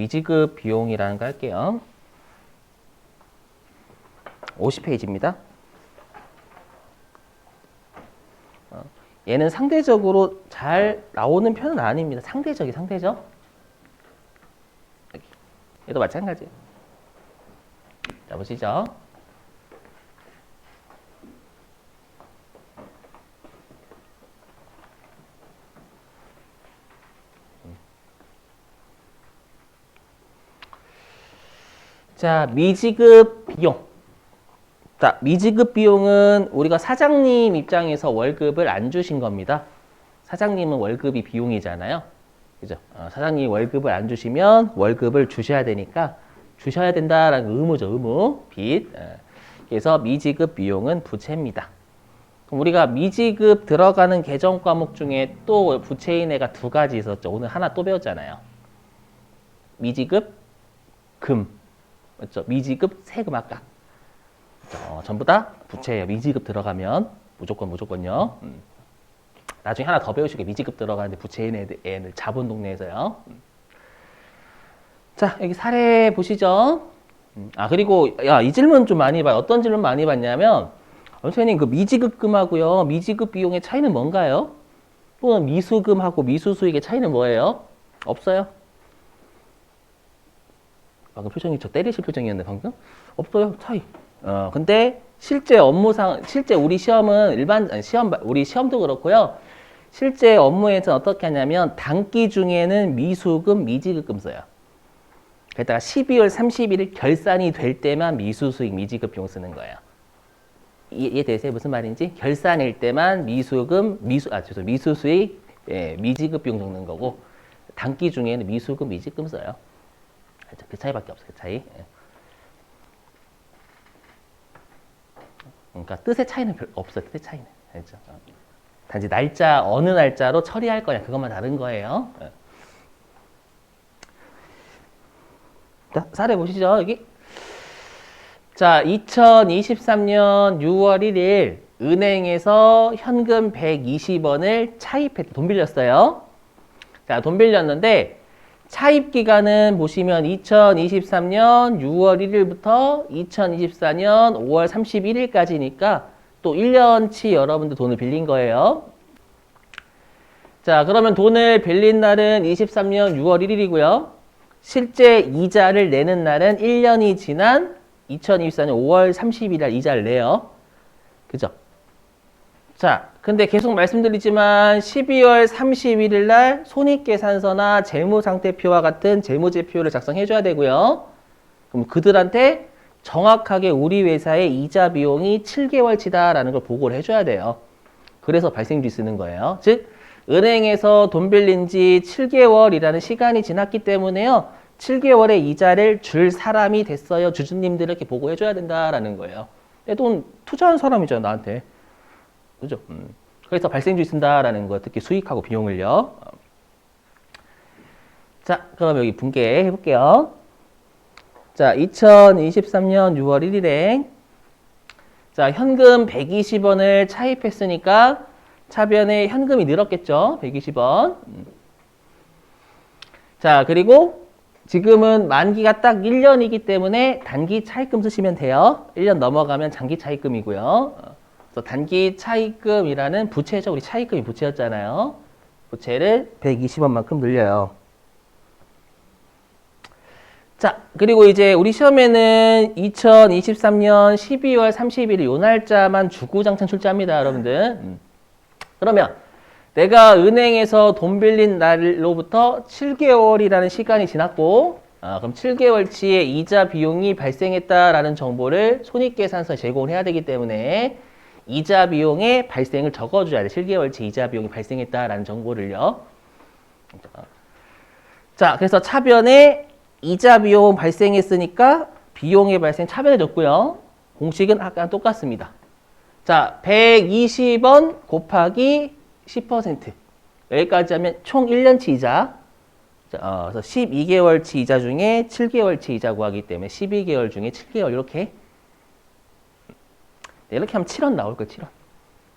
미지급 비용이라는 거 할게요. 50페이지입니다. 얘는 상대적으로 잘 나오는 편은 아닙니다. 상대적. 여기. 얘도 마찬가지예요. 자, 보시죠. 자, 미지급 비용. 자, 미지급 비용은 우리가 사장님 입장에서 월급을 안 주신 겁니다. 사장님은 월급이 비용이잖아요. 그죠? 사장님이 월급을 안 주시면 월급을 주셔야 되니까 주셔야 된다라는 의무죠. 의무. 빚. 그래서 미지급 비용은 부채입니다. 그럼 우리가 미지급 들어가는 계정 과목 중에 또 부채인해가 두 가지 있었죠. 오늘 하나 또 배웠잖아요. 미지급 금. 맞죠? 미지급 세금 아까. 전부 다 부채예요. 미지급 들어가면 무조건요. 나중에 하나 더 배우시게 미지급 들어가는데 부채인 애들 자본 동네에서요. 자, 여기 사례 보시죠. 그리고 이 질문 좀 많이 봐요. 어떤 질문 많이 받냐면 선생님 그 미지급금하고요. 미지급 비용의 차이는 뭔가요? 또는 미수금하고 미수수익의 차이는 뭐예요? 없어요. 방금 표정이 저 때리실 표정이었네 방금. 없어요. 차이. 근데 실제 업무상 실제 우리 시험은 우리 시험도 그렇고요. 실제 업무에서는 어떻게 하냐면 단기 중에는 미수금, 미지급금 써요. 게다가 12월 31일 결산이 될 때만 미수수익, 미지급 비용 쓰는 거예요. 이해되세요? 무슨 말인지? 결산일 때만 미수금, 미수수익, 미지급 비용 적는 거고 단기 중에는 미수금, 미지급 써요. 그 차이밖에 없어요. 그 차이. 그러니까 뜻의 차이는 별로 없어요. 뜻의 차이는. 알죠? 단지 날짜, 어느 날짜로 처리할 거냐 그것만 다른 거예요. 자, 사례 보시죠. 여기. 자, 2023년 6월 1일 은행에서 현금 120원을 차입했, 돈 빌렸어요. 자, 돈 빌렸는데 차입 기간은 보시면 2023년 6월 1일부터 2024년 5월 31일까지니까 또 1년치 여러분들 돈을 빌린 거예요. 자, 그러면 돈을 빌린 날은 23년 6월 1일이고요. 실제 이자를 내는 날은 1년이 지난 2024년 5월 30일 날 이자를 내요. 그죠? 자, 근데 계속 말씀드리지만 12월 31일 날 손익계산서나 재무상태표와 같은 재무제표를 작성해 줘야 되고요. 그럼 그들한테 정확하게 우리 회사의 이자 비용이 7개월치다라는 걸 보고를 해줘야 돼요. 그래서 발생주의 쓰는 거예요. 즉, 은행에서 돈 빌린 지 7개월이라는 시간이 지났기 때문에요. 7개월의 이자를 줄 사람이 됐어요. 주주님들 이렇게 보고해 줘야 된다라는 거예요. 내 돈 투자한 사람이잖아, 나한테. 그죠? 그래서 발생주의 쓴다라는 거, 특히 수익하고 비용을요. 자, 그럼 여기 분개해 볼게요. 자, 2023년 6월 1일에 자, 현금 120원을 차입했으니까 차변에 현금이 늘었겠죠? 120원. 자, 그리고 지금은 만기가 딱 1년이기 때문에 단기 차입금 쓰시면 돼요. 1년 넘어가면 장기 차입금이고요. 그래서 단기 차입금이라는 부채죠. 우리 차입금이 부채였잖아요. 부채를 120원만큼 늘려요. 자, 그리고 이제 우리 시험에는 2023년 12월 31일 요 날짜만 주구장창 출제합니다, 여러분들. 그러면 내가 은행에서 돈 빌린 날로부터 7개월이라는 시간이 지났고, 그럼 7개월치의 이자 비용이 발생했다라는 정보를 손익계산서에 제공을 해야 되기 때문에 이자 비용의 발생을 적어줘야 돼. 7개월치 이자 비용이 발생했다라는 정보를요. 자, 그래서 차변에 이자 비용 발생했으니까 비용의 발생 차변해줬고요. 공식은 아까 똑같습니다. 자, 120원 곱하기 10%. 여기까지 하면 총 1년치 이자. 자, 그래서 12개월치 이자 중에 7개월치 이자 구하기 때문에 12개월 중에 7개월 이렇게. 이렇게 하면 7원 나올 거예요. 7원.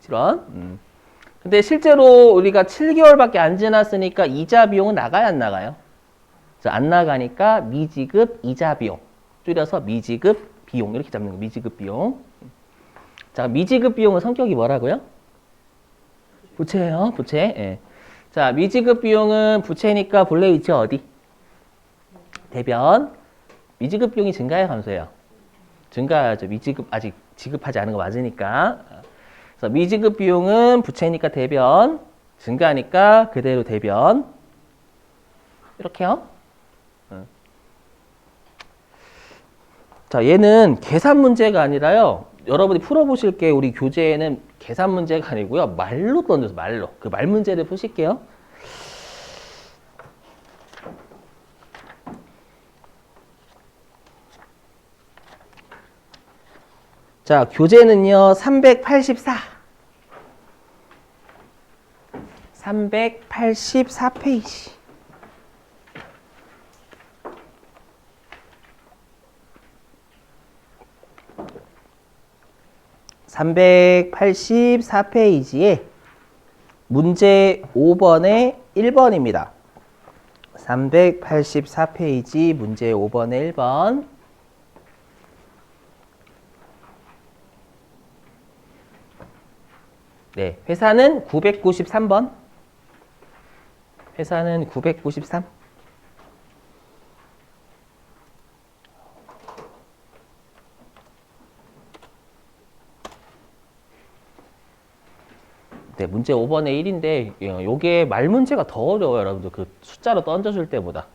7원. 근데 실제로 우리가 7개월밖에 안 지났으니까 이자 비용은 나가요, 안 나가요? 그래서 안 나가니까 미지급 이자 비용. 줄여서 미지급 비용. 이렇게 잡는 거. 미지급 비용. 자, 미지급 비용은 성격이 뭐라고요? 부채예요. 부채. 예. 자, 미지급 비용은 부채니까 본래 위치 어디? 대변. 미지급 비용이 증가해요, 감소해요? 증가하죠. 미지급 아직 지급하지 않은 거 맞으니까. 그래서 미지급 비용은 부채니까 대변, 증가하니까 그대로 대변. 이렇게요. 자, 얘는 계산 문제가 아니라요. 여러분이 풀어보실 게 우리 교재에는 계산 문제가 아니고요. 말로 던져서 말로. 그 말 문제를 푸실게요. 자, 교재는요. 384. 384페이지. 384페이지에 문제 5번에 1번입니다. 384페이지 문제 5번에 1번. 네, 회사는 993번. 회사는 993. 네, 문제 5번에 1인데 요게 말 문제가 더 어려워요, 여러분들. 그 숫자로 던져줄 때보다.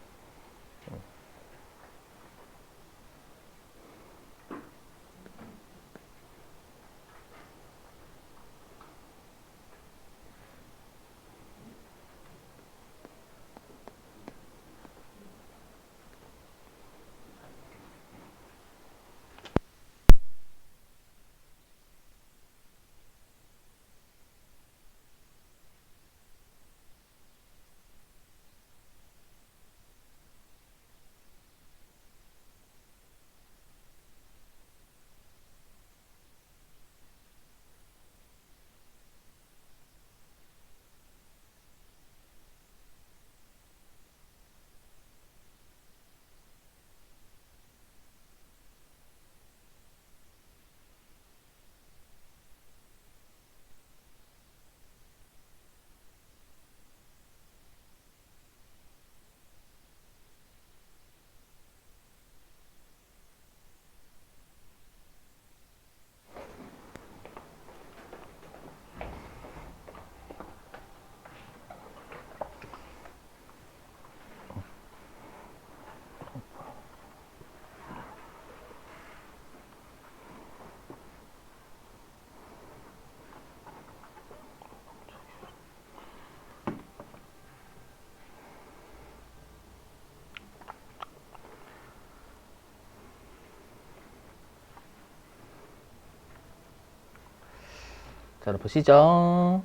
자, 보시죠.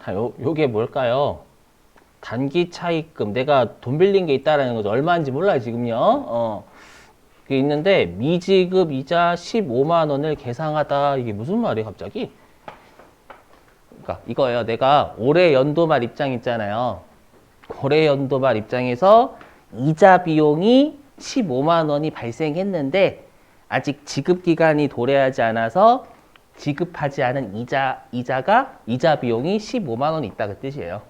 요게 뭘까요? 단기 차입금. 내가 돈 빌린 게 있다라는 거죠. 얼마인지 몰라요, 지금요. 그게 있는데, 미지급 이자 15만 원을 계상하다. 이게 무슨 말이에요, 갑자기? 그러니까 이거예요. 내가 올해 연도말 입장 있잖아요. 올해 연도말 입장에서 이자 비용이 15만 원이 발생했는데, 아직 지급 기간이 도래하지 않아서 지급하지 않은 이자 비용이 15만 원이 있다 그 뜻이에요.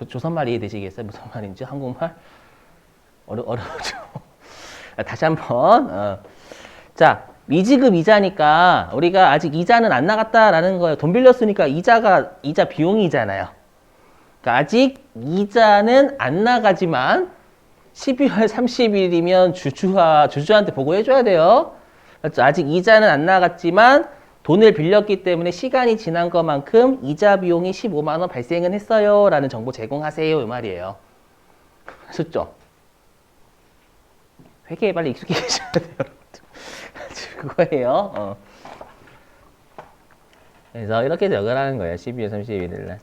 조선말 이해되시겠어요? 무슨 말인지 한국말? 어려우죠. 다시 한번. 자, 미지급 이자니까 우리가 아직 이자는 안 나갔다라는 거예요. 돈 빌렸으니까 이자 비용이잖아요. 그러니까 아직 이자는 안 나가지만 12월 30일이면 주주한테 보고해줘야 돼요. 그렇죠? 아직 이자는 안 나갔지만 돈을 빌렸기 때문에 시간이 지난 것만큼 이자 비용이 15만 원 발생은 했어요. 라는 정보 제공하세요. 이 말이에요. 아셨죠? 회계에 빨리 익숙해지셔야 돼요. 그거예요. 그래서 이렇게 적으라는 거예요. 12월 31일 날.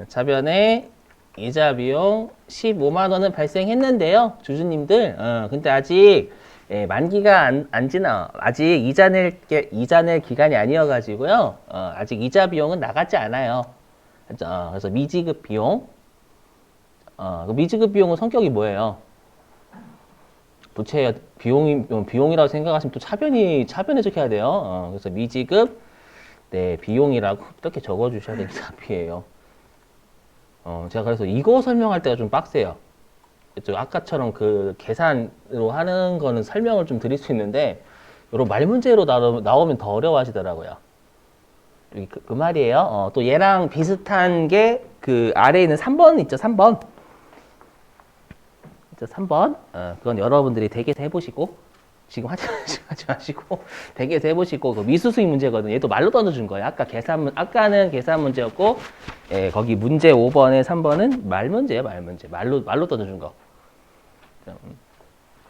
자변에 이자 비용 15만 원은 발생했는데요. 주주님들. 근데 아직 만기가 안 지나. 아직 이자 낼 기간이 아니어가지고요. 아직 이자 비용은 나가지 않아요. 그래서 미지급 비용. 그 미지급 비용은 성격이 뭐예요? 부채 비용이라고 생각하시면 또 차변 해석해야 돼요. 그래서 미지급 네 비용이라고 이렇게 적어주셔야 되는 답이에요. 제가 그래서 이거 설명할 때가 좀 빡세요. 아까처럼 그 계산으로 하는 거는 설명을 좀 드릴 수 있는데 이런 말 문제로 나오면 더 어려워하시더라고요. 그 말이에요. 또 얘랑 비슷한 게 그 아래에 있는 3번 있죠, 3번. 3번. 그건 여러분들이 댁에서 해보시고, 지금 하지 마시고, 댁에서 해보시고, 그 미수수익 문제거든요. 얘도 말로 던져준 거예요. 아까는 계산 문제였고, 예, 거기 문제 5번에 3번은 말 문제예요, 말 문제. 말로 던져준 거.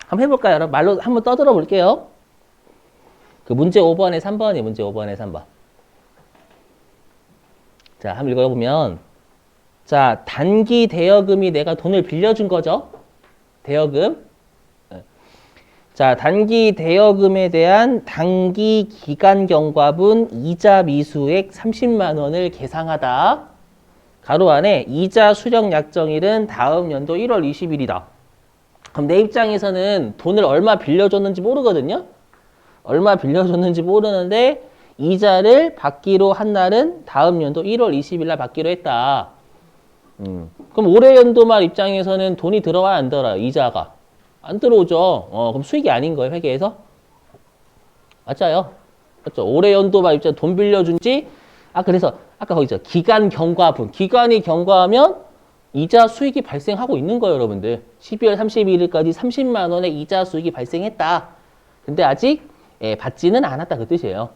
한번 해볼까요, 여러분? 말로 한번 떠들어 볼게요. 그 문제 5번에 3번이 문제 5번에 3번. 자, 한번 읽어보면, 자, 단기 대여금이 내가 돈을 빌려준 거죠. 대여금. 자, 단기 대여금에 대한 단기 기간 경과분 이자 미수액 30만 원을 계상하다. 가로 안에 이자 수령 약정일은 다음 연도 1월 20일이다. 그럼 내 입장에서는 돈을 얼마 빌려줬는지 모르거든요. 얼마 빌려줬는지 모르는데 이자를 받기로 한 날은 다음 연도 1월 20일 날 받기로 했다. 그럼 올해 연도 말 입장에서는 돈이 들어와야 안 들어와요? 이자가. 안 들어오죠. 그럼 수익이 아닌 거예요, 회계에서? 맞아요. 맞죠? 올해 연도 말 입장에 돈 빌려준 지, 그래서, 아까 거기 있죠. 기간 경과분. 기간이 경과하면 이자 수익이 발생하고 있는 거예요, 여러분들. 12월 31일까지 30만 원의 이자 수익이 발생했다. 근데 아직, 받지는 않았다. 그 뜻이에요.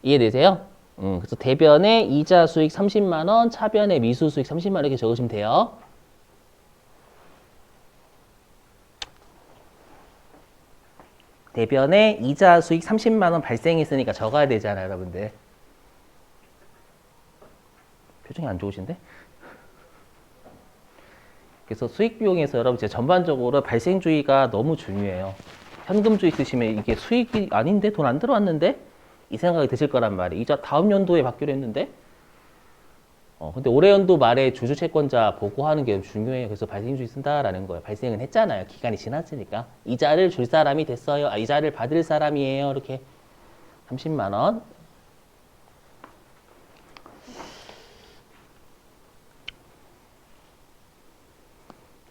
이해되세요? 그래서 대변에 이자 수익 30만 원, 차변에 미수 수익 30만 원 이렇게 적으시면 돼요. 대변에 이자 수익 30만 원 발생했으니까 적어야 되잖아요, 여러분들. 표정이 안 좋으신데? 그래서 수익 비용에서 여러분 제 전반적으로 발생주의가 너무 중요해요. 현금주의 쓰시면 이게 수익이 아닌데 돈 안 들어왔는데 이 생각이 드실 거란 말이에요. 이자 다음 연도에 받기로 했는데 근데 올해 연도 말에 주주채권자 보고하는 게 중요해요. 그래서 발생주의 쓴다라는 거예요. 발생은 했잖아요. 기간이 지났으니까. 이자를 줄 사람이 됐어요. 이자를 받을 사람이에요. 이렇게 30만 원.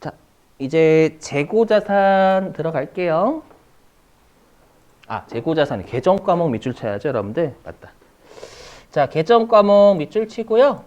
자, 이제 재고자산 들어갈게요. 재고자산 계정 과목 밑줄 쳐야죠, 여러분들. 맞다. 자, 계정 과목 밑줄 치고요.